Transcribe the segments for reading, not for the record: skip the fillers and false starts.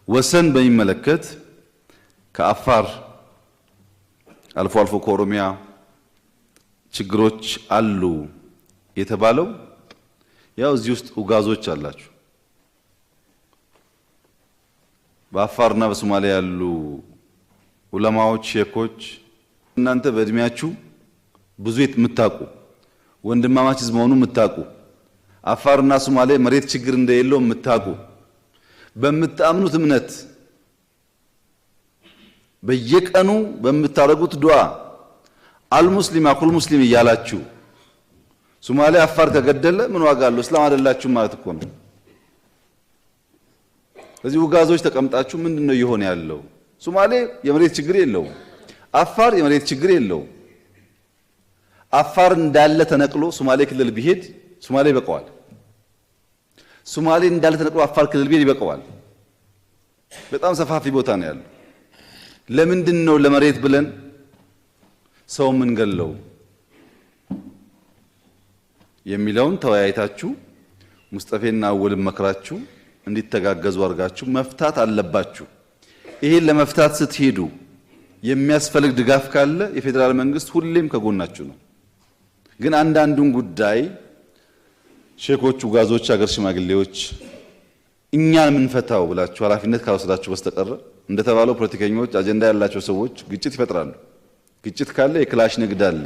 ወሰን በሚመለከት ከአፋር አልፎ አልፎ ከኦሮሚያ ችግሮች አሉ የተባለው ያው እዚህ ውስጥ ኡጋዞች አላችሁ። በአፋርና በሶማሊያ ያሉ ዑለማዎች ሼኮች እናንተ በእድሜያችሁ ብዙ የምታውቁ ወንድማማች ህዝብ መሆኑን የምታውቁ አፋርና ሶማሊያ መሬት ችግር እንደሌለው የምታውቁ በምታምኑት እምነት በየቀኑ በምታረጉት ዱዓ አልሙስሊም አኩል ሙስሊም እያላችሁ ሶማሊያ አፋር ከገደለ ምን ዋጋ አለው? እስላም አይደላችሁ ማለት እኮ ነው። ስለዚህ ኡጋዞች ተቀምጣችሁ ምንድነው እየሆነ ያለው? ሶማሌ የመሬት ችግር የለው፣ አፋር የመሬት ችግር የለው። አፋር እንዳለ ተነቅሎ ሶማሌ ክልል ቢሄድ ሶማሌ ይበቀዋል። ሶማሌ እንዳለ ተነቅሎ አፋር ክልል ቢሄድ ይበቀዋል። በጣም ሰፋፊ ቦታ ነው ያለው። ለምንድነው ለመሬት ብለን ሰው ምን ገለው የሚለውን ተወያይታችሁ ሙስጠፌና አወልን መክራችሁ እንዲተጋገዙ አድርጋችሁ መፍታት አለባችሁ። ይሄን ለመፍታት ስትሄዱ የሚያስፈልግ ድጋፍ ካለ የፌደራል መንግስት ሁሌም ከጎናችሁ ነው። ግን አንዳንዱን ጉዳይ ሼኮቹ፣ ኡጋዞች፣ ሀገር ሽማግሌዎች እኛን ምንፈታው ብላችሁ ኃላፊነት ካልወሰዳችሁ በስተቀር እንደተባለው ፖለቲከኞች አጀንዳ ያላቸው ሰዎች ግጭት ይፈጥራሉ። ግጭት ካለ የክላሽ ንግድ አለ።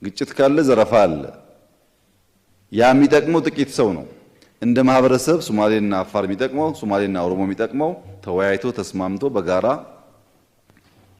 ግጭት ካለ ዘረፋ አለ። ያ የሚጠቅመው ጥቂት ሰው ነው። እንደ ማህበረሰብ ሶማሌና አፋር የሚጠቅመው ሶማሌና ኦሮሞ የሚጠቅመው ተወያይቶ ተስማምቶ በጋራ